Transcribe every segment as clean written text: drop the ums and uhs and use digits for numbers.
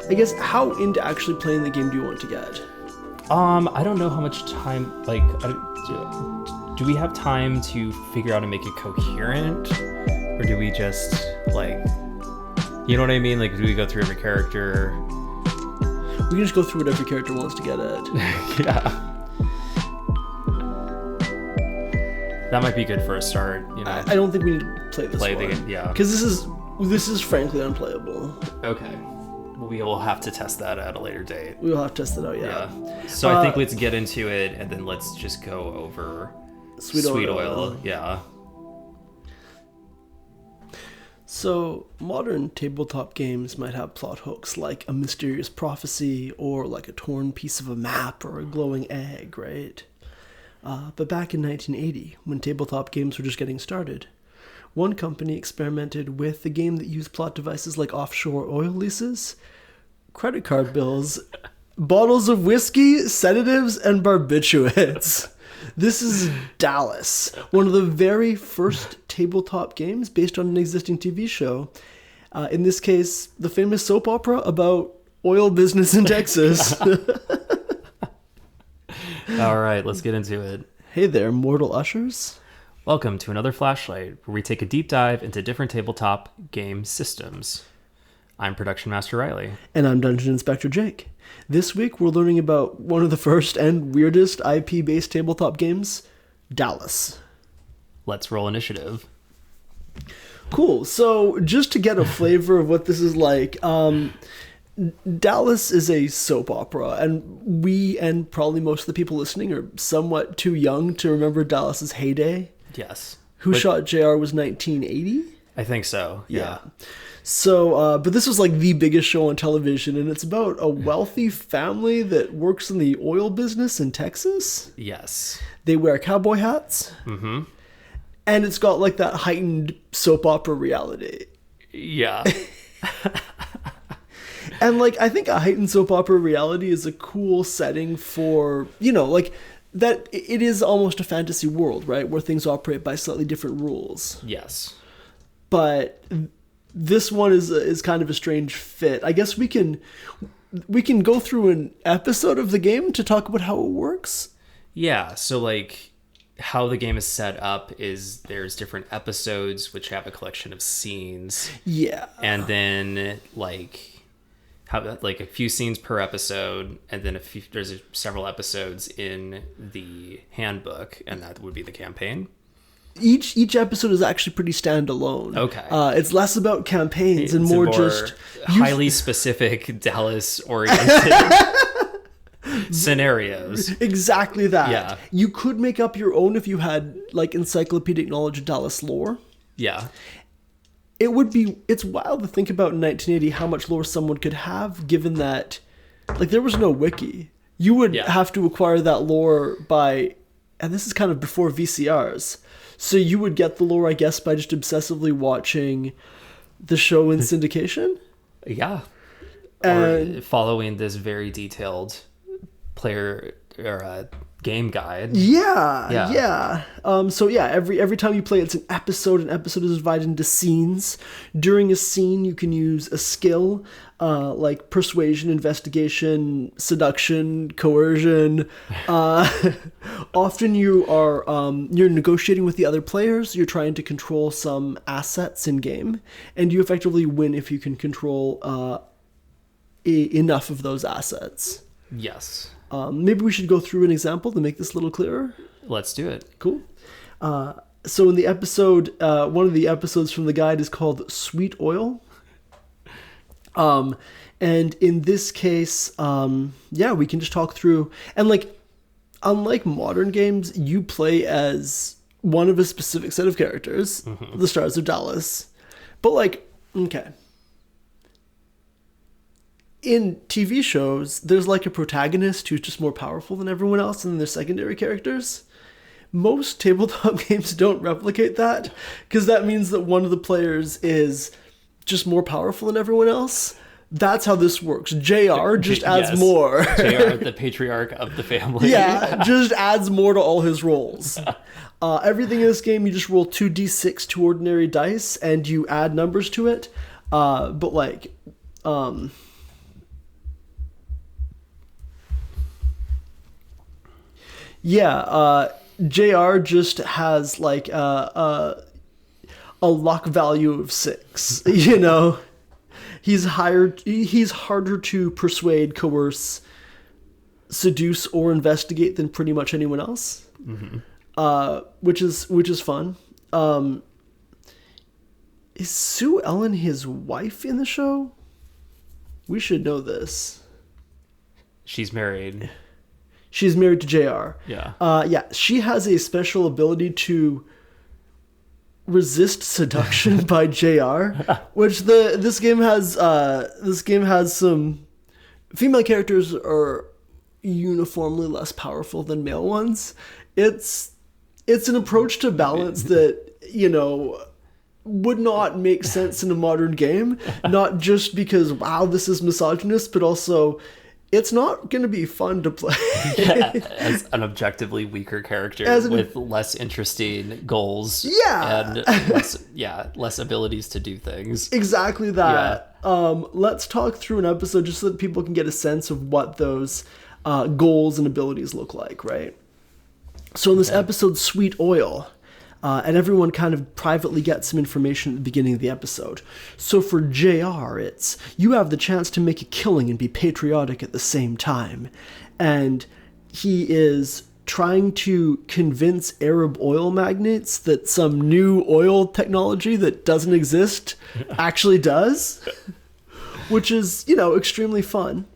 I guess, how into actually playing the game do you want to get? I don't know how much time, like, do we have time to figure out and make it coherent? Or do we just, like, you know what I mean? Like, do we go through every character? We can just go through what every character wants to get at. Yeah. That might be good for a start, you know? I don't think we need to play this one. The game, yeah. Because this is frankly unplayable. Okay. We will have to test that at a later date. We'll have to test it out, yeah. So I think let's get into it, and then let's just go over Sweet Oil. Yeah. So, modern tabletop games might have plot hooks like a mysterious prophecy, or like a torn piece of a map, or a glowing egg, right? But back in 1980, when tabletop games were just getting started, one company experimented with a game that used plot devices like offshore oil leases, credit card bills, bottles of whiskey, sedatives, and barbiturates. This is Dallas, one of the very first tabletop games based on an existing TV show. In this case, the famous soap opera about oil business in Texas. All right, let's get into it. Hey there, mortal ushers. Welcome to another Flashlight, where we take a deep dive into different tabletop game systems. I'm Production Master Reilly. And I'm Dungeon Inspector Jake. This week, we're learning about one of the first and weirdest IP-based tabletop games, Dallas. Let's roll initiative. Cool. So, just to get a flavor of what this is like, Dallas is a soap opera, and we, and probably most of the people listening, are somewhat too young to remember Dallas's heyday. Yes. Who Shot JR was 1980? I think so, yeah. So, but this was like the biggest show on television, and it's about a wealthy family that works in the oil business in Texas. Yes. They wear cowboy hats. Mm-hmm. And it's got like that heightened soap opera reality. Yeah. And like, I think a heightened soap opera reality is a cool setting for, you know, like that it is almost a fantasy world, right? Where things operate by slightly different rules. Yes. But this one is kind of a strange fit. I guess we can go through an episode of the game to talk about how it works. Yeah, so like how the game is set up is there's different episodes which have a collection of scenes. Yeah. And then like have like a few scenes per episode, and then there's several episodes in the handbook, and that would be the campaign. Each episode is actually pretty standalone. Okay. It's less about campaigns and more just highly specific Dallas-oriented scenarios. Exactly that. Yeah. You could make up your own if you had like encyclopedic knowledge of Dallas lore. Yeah. It's wild to think about in 1980 how much lore someone could have, given that like there was no wiki. You would have to acquire that lore by, and this is kind of before VCRs. So you would get the lore, I guess, by just obsessively watching the show in syndication? Yeah. And or following this very detailed player or game guide. Yeah. So every time you play, it's an episode. An episode is divided into scenes. During a scene, you can use a skill like persuasion, investigation, seduction, coercion. Often you are you're negotiating with the other players. You're trying to control some assets in game, and you effectively win if you can control enough of those assets. Yes. Maybe we should go through an example to make this a little clearer. Let's do it. Cool. So in the episode, one of the episodes from the guide is called Sweet Oil. And in this case, we can just talk through. And like, unlike modern games, you play as one of a specific set of characters, the Stars of Dallas. But like, okay. In TV shows, there's like a protagonist who's just more powerful than everyone else, and then there's secondary characters. Most tabletop games don't replicate that, because that means that one of the players is just more powerful than everyone else. That's how this works. JR just adds more. JR, the patriarch of the family. Yeah, just adds more to all his rolls. Everything in this game, you just roll 2d6 to ordinary dice, and you add numbers to it. But like... Yeah, JR just has like a luck value of 6. You know, he's harder to persuade, coerce, seduce, or investigate than pretty much anyone else. Which is fun. Is Sue Ellen his wife in the show? We should know this. She's married. She's married to JR. Yeah. Yeah, she has a special ability to resist seduction by JR, which this game has some female characters are uniformly less powerful than male ones. It's an approach to balance that, you know, would not make sense in a modern game, not just because, wow, this is misogynist, but also it's not going to be fun to play. Yeah, as an objectively weaker character with less interesting goals. Yeah. And less abilities to do things. Exactly that. Yeah. Let's talk through an episode just so that people can get a sense of what those goals and abilities look like, right? So in this episode, Sweet Oil, and everyone kind of privately gets some information at the beginning of the episode. So for JR, it's, you have the chance to make a killing and be patriotic at the same time. And he is trying to convince Arab oil magnates that some new oil technology that doesn't exist actually does, which is, you know, extremely fun.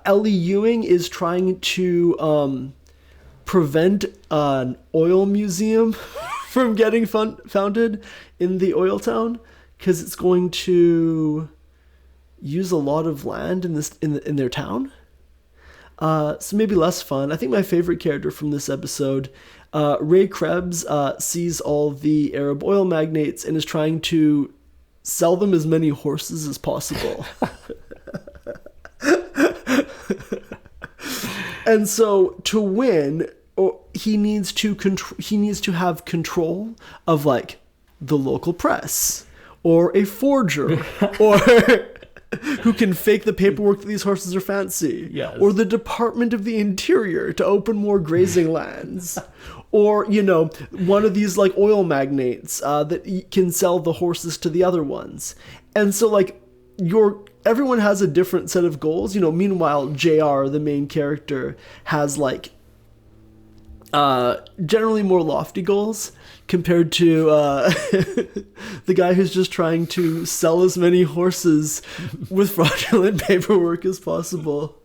Ellie Ewing is trying to prevent an oil museum from getting founded in the oil town because it's going to use a lot of land in their town. So maybe less fun. I think my favorite character from this episode, Ray Krebs, sees all the Arab oil magnates and is trying to sell them as many horses as possible. And so to win, he needs to have control of like the local press or a forger or who can fake the paperwork that these horses are fancy. Yes. Or the Department of the Interior to open more grazing lands. Or, you know, one of these like oil magnates that can sell the horses to the other ones. And so like everyone has a different set of goals. You know, meanwhile, JR, the main character, has like generally more lofty goals compared to the guy who's just trying to sell as many horses with fraudulent paperwork as possible.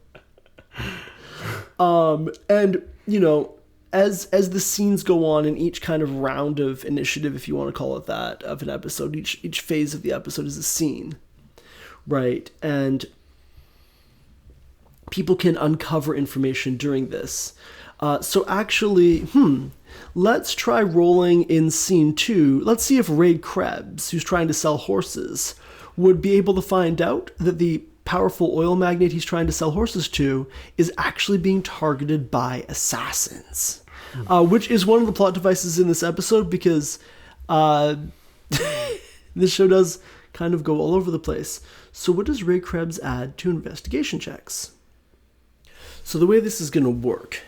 And, you know, as the scenes go on in each kind of round of initiative, if you want to call it that, of an episode, each phase of the episode is a scene. Right, and people can uncover information during this. So actually, let's try rolling in scene 2. Let's see if Ray Krebs, who's trying to sell horses, would be able to find out that the powerful oil magnate he's trying to sell horses to is actually being targeted by assassins. Which is one of the plot devices in this episode because this show does kind of go all over the place. So what does Ray Krebs add to investigation checks? So the way this is going to work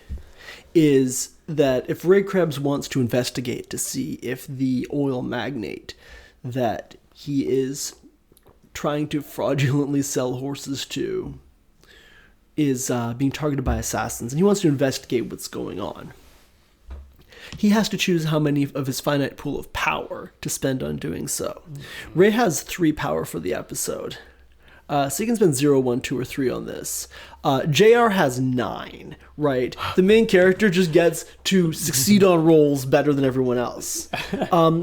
is that if Ray Krebs wants to investigate to see if the oil magnate that he is trying to fraudulently sell horses to is being targeted by assassins, and he wants to investigate what's going on, he has to choose how many of his finite pool of power to spend on doing so. Ray has 3 power for the episode. So you can spend 0, 1, 2, or 3 on this. JR has 9, right? The main character just gets to succeed on rolls better than everyone else.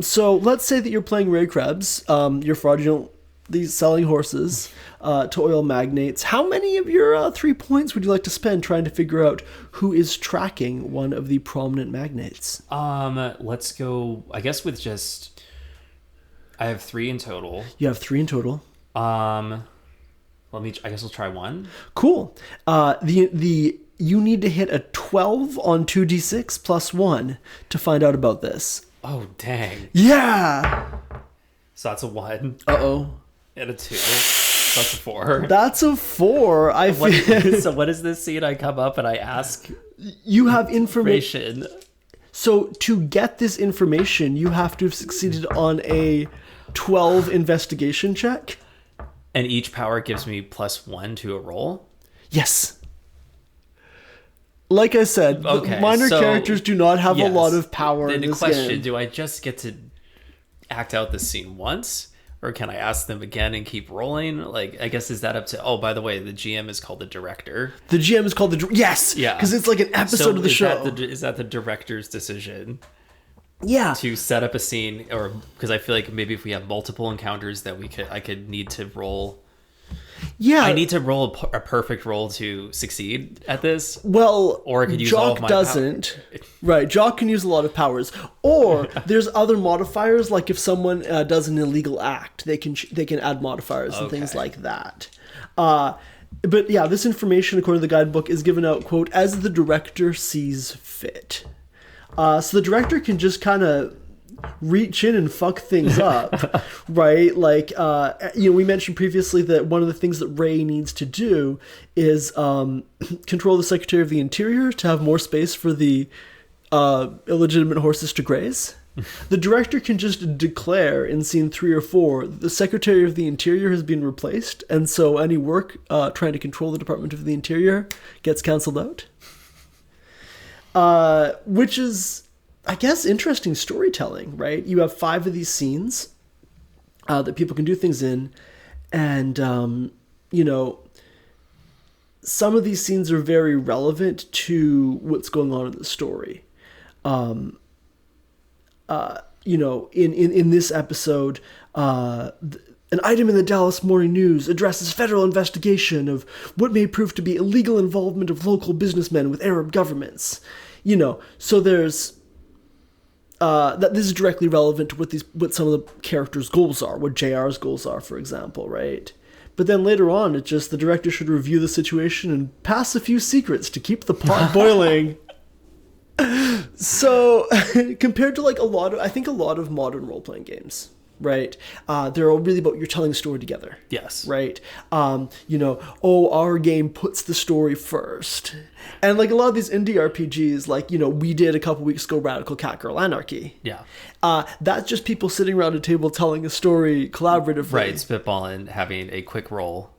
So let's say that you're playing Ray Krebs. You're fraudulently selling horses to oil magnates. How many of your 3 points would you like to spend trying to figure out who is tracking one of the prominent magnates? Let's go, I guess, with just... I have 3 in total. You have 3 in total. I guess we'll try 1. Cool. You need to hit a 12 on 2d6 plus 1 to find out about this. Oh, dang. Yeah! So that's a 1. Uh-oh. And a 2. That's a 4. That's a 4. I feel So what is this scene? I come up and I ask you have information. information. So to get this information, you have to have succeeded on a 12 investigation check. And each power gives me +1 to a roll? Yes. Like I said, Okay, minor so, characters do not have a yes. lot of power in The this question, game. do I just get to act out the scene once? Or can I ask them again and keep rolling? Like, I guess, is that up to... Oh, by the way, the GM is called the director. The GM is called the... Yes! Yeah. Because it's like an episode of the show. Is that the director's decision Yeah. to set up a scene? Or because I feel like maybe if we have multiple encounters that I could need to roll... Yeah. I need to roll a perfect roll to succeed at this. Well, Or I could use all of Jock my doesn't. Right, Jock can use a lot of powers. Or there's other modifiers, like if someone does an illegal act, they can add modifiers and things Okay. like that. But yeah, this information, according to the guidebook, is given out, quote, as the director sees fit. So the director can just kind of reach in and fuck things up, right? Like, we mentioned previously that one of the things that Ray needs to do is control the Secretary of the Interior to have more space for the illegitimate horses to graze. The director can just declare in scene 3 or 4 the Secretary of the Interior has been replaced, and so any work trying to control the Department of the Interior gets cancelled out. Which is, I guess, interesting storytelling, right? You have 5 of these scenes that people can do things in, and, some of these scenes are very relevant to what's going on in the story. In this episode, an item in the Dallas Morning News addresses federal investigation of what may prove to be illegal involvement of local businessmen with Arab governments. So there's... that this is directly relevant to what some of the characters' goals are, what JR's goals are, for example, right? But then later on, it's just the director should review the situation and pass a few secrets to keep the pot boiling. So, compared to a lot of modern role-playing games, right? They're all really about you're telling a story together. Yes. Right? Our game puts the story first. And a lot of these indie RPGs, we did a couple weeks ago, Radical Catgirl Anarchy. Yeah. That's just people sitting around a table telling a story collaboratively. Right, spitballing, having a quick roll.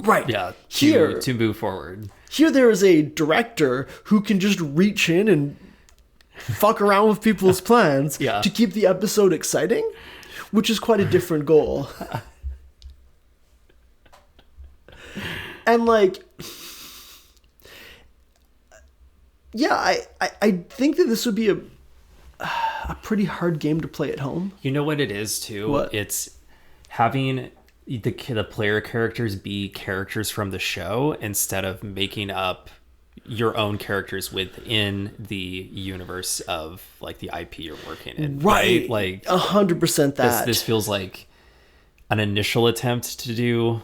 Right. Yeah, Here, to move forward. Here there is a director who can just reach in and fuck around with people's plans to keep the episode exciting, which is quite a different goal. And I think that this would be a pretty hard game to play at home. You know what it is too? What? It's having the player characters be characters from the show instead of making up your own characters within the universe of the IP you're working in. Right. 100% that. This feels like an initial attempt to do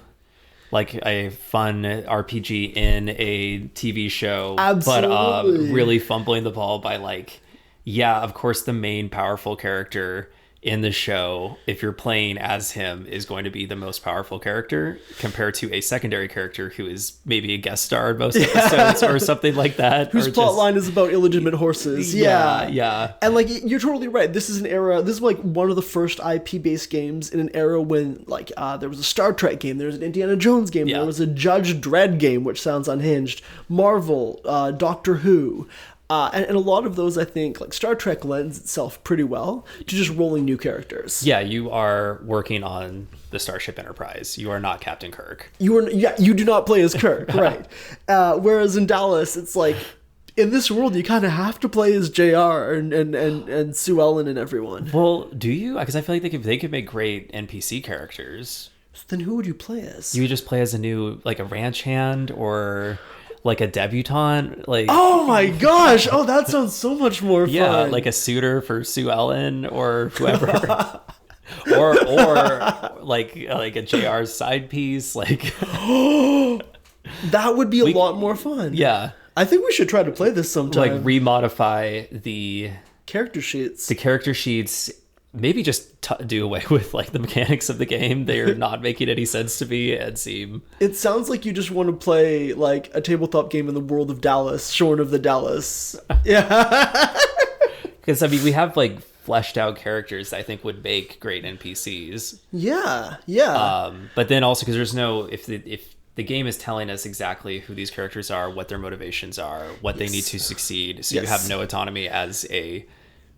a fun RPG in a TV show. Absolutely. But really fumbling the ball by of course the main powerful character in the show, if you're playing as him, is going to be the most powerful character compared to a secondary character who is maybe a guest star in most episodes or something like that. Whose plot line is about illegitimate horses. Yeah. And you're totally right. This is an era, this is one of the first IP-based games in an era when there was a Star Trek game, there was an Indiana Jones game, there was a Judge Dredd game, which sounds unhinged, Marvel, Doctor Who. And a lot of those, I think, Star Trek lends itself pretty well to just rolling new characters. Yeah, you are working on the Starship Enterprise. You are not Captain Kirk. You do not play as Kirk, right? Whereas in Dallas, it's in this world, you kind of have to play as JR and Sue Ellen and everyone. Well, do you? Because I feel like they could make great NPC characters. So then who would you play as? You would just play as a new, a ranch hand or... a debutante, oh my gosh! Oh, that sounds so much more fun. Yeah, a suitor for Sue Ellen or whoever, or a JR's side piece. That would be a lot more fun. Yeah, I think we should try to play this sometime. Remodify the character sheets. The character sheets, maybe just do away with like the mechanics of the game. They're not making any sense to me and seem... It sounds like you just want to play like a tabletop game in the world of Dallas, shorn of the Dallas. Yeah. Because I mean, we have like fleshed out characters that I think would make great NPCs. Yeah. But then also because there's no, if the game is telling us exactly who these characters are, what their motivations are, what they need to succeed, so you have no autonomy as a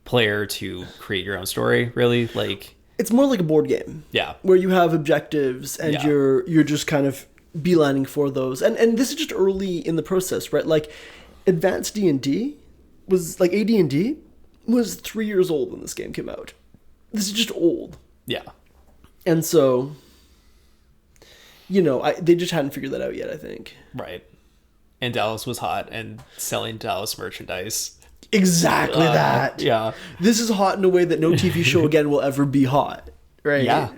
player to create your own story, really. Like, it's more like a board game. Yeah. Where you have objectives and you're just kind of beelining for those. And this is just early in the process, right? Like, advanced D&D was like AD&D was 3 years old when this game came out. This is just old. Yeah. And so, you know, they just hadn't figured that out yet, I think. Right. And Dallas was hot and selling Dallas merchandise. Exactly that. Yeah. This is hot in a way that no TV show again will ever be hot. Right? Yeah.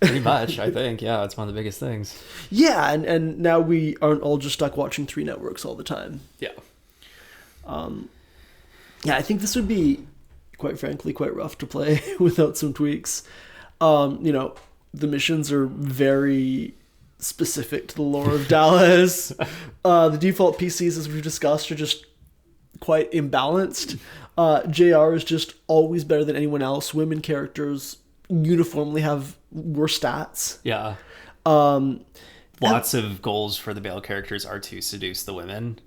Pretty much, I think. Yeah, it's one of the biggest things. Yeah, and now we aren't all just stuck watching 3 networks all the time. Yeah. Yeah, I think this would be, quite frankly, quite rough to play without some tweaks. You know, the missions are very specific to the lore of Dallas. The default PCs, as we've discussed, are just quite imbalanced. JR is just always better than anyone else. Women characters uniformly have worse stats. Yeah. Lots of goals for the male characters are to seduce the women.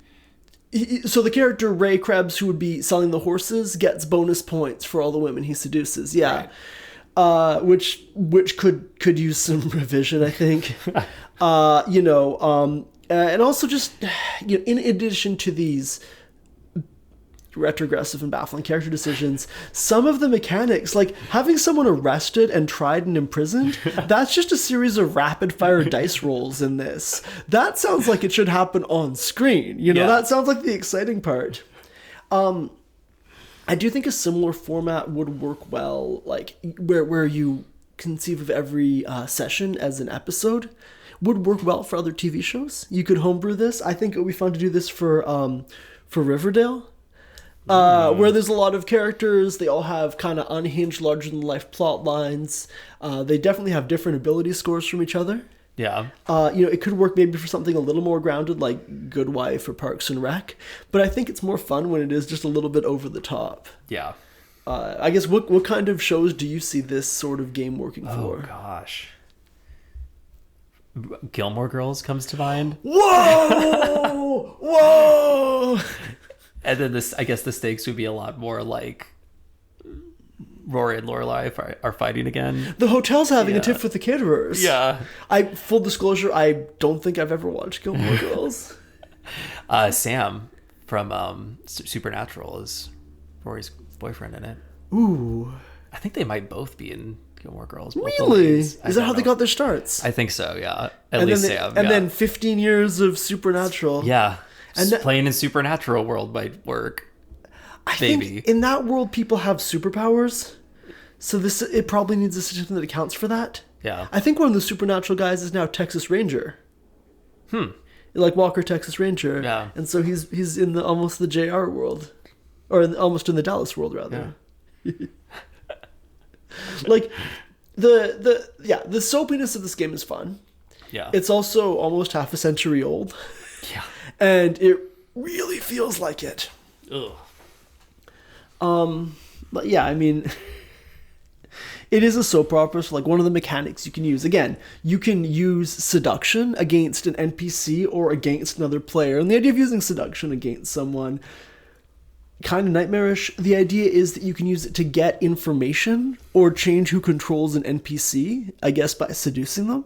So the character Ray Krebs, who would be selling the horses, gets bonus points for all the women he seduces. Yeah. Right. Which could use some revision, I think. You know, and also just, you know, in addition to these retrogressive and baffling character decisions, some of the mechanics, like having someone arrested and tried and imprisoned, that's just a series of rapid fire dice rolls in this. That sounds like it should happen on screen. You know, that sounds like the exciting part. I do think a similar format would work well, like where you conceive of every session as an episode, would work well for other TV shows. You could homebrew this. I think it would be fun to do this for Riverdale. Where there's a lot of characters, they all have kind of unhinged, larger-than-life plot lines. They definitely have different ability scores from each other. Yeah. You know, it could work maybe for something a little more grounded, like Good Wife or Parks and Rec. But I think it's more fun when it is just a little bit over the top. Yeah. I guess what kind of shows do you see this sort of game working for? Oh, gosh. Gilmore Girls comes to mind. Whoa! Whoa! And then I guess the stakes would be a lot more like Rory and Lorelai are fighting again. The hotel's having a tiff with the caterers. Yeah. Full disclosure, I don't think I've ever watched Gilmore Girls. Sam from Supernatural is Rory's boyfriend in it. Ooh. I think they might both be in Gilmore Girls. Really? Is that how they got their starts? I think so, yeah. At least Sam. And then 15 years of Supernatural. Yeah. And playing in Supernatural world might work. I think in that world people have superpowers, so it probably needs a system that accounts for that. Yeah. I think one of the Supernatural guys is now Texas Ranger. Like Walker Texas Ranger. Yeah. And so he's in almost the JR world, or almost in the Dallas world rather. Yeah. Like the soapiness of this game is fun. Yeah. It's also almost half a century old. Yeah. And it really feels like it. Ugh. But yeah, I mean, it is a soap opera, so like one of the mechanics you can use. Again, you can use seduction against an NPC or against another player. And the idea of using seduction against someone, kind of nightmarish. The idea is that you can use it to get information or change who controls an NPC, I guess by seducing them.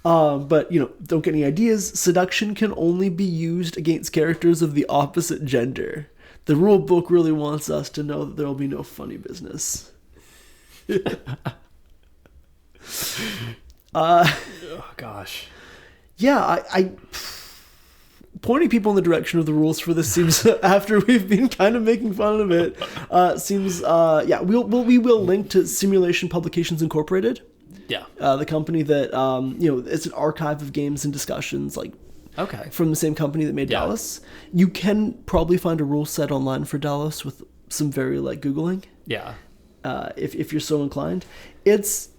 But, you know, don't get any ideas. Seduction can only be used against characters of the opposite gender. The rule book really wants us to know that there will be no funny business. Oh, gosh. Yeah, I pointing people in the direction of the rules for this seems, after we've been kind of making fun of it, seems, we will link to Simulation Publications Incorporated. Yeah. The company that, it's an archive of games and discussions, like, from the same company that made Dallas. You can probably find a rule set online for Dallas with some very light Googling. Yeah. if you're so inclined. It's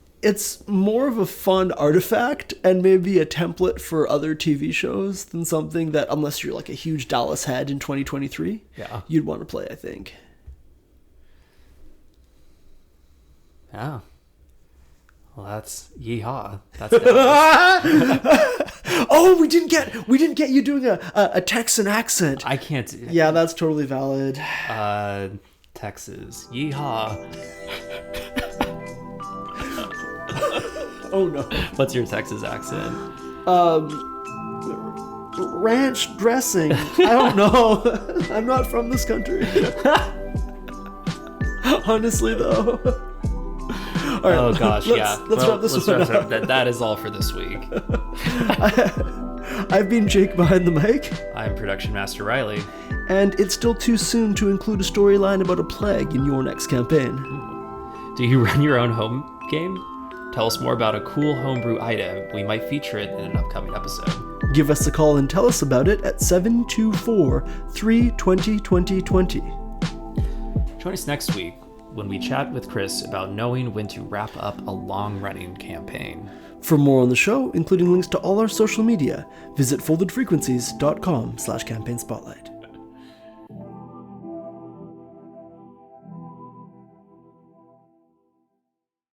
more of a fun artifact and maybe a template for other TV shows than something that, unless you're like a huge Dallas head in 2023, you'd want to play, I think. Yeah. Well, that's yeehaw. That's Oh, we didn't get you doing a Texan accent. I can't. Yeah, that's totally valid. Texas. Yeehaw. Oh no. What's your Texas accent? Ranch dressing. I don't know. I'm not from this country. Honestly, though. All right, oh gosh, let's wrap this one up. That is all for this week. I've been Jake behind the mic. I'm production master Reilly. And it's still too soon to include a storyline about a plague in your next campaign. Do you run your own home game? Tell us more about a cool homebrew item. We might feature it in an upcoming episode. Give us a call and tell us about it at 724-320-2020. Join us next week when we chat with Chris about knowing when to wrap up a long-running campaign. For more on the show, including links to all our social media, visit foldedfrequencies.com/campaign spotlight.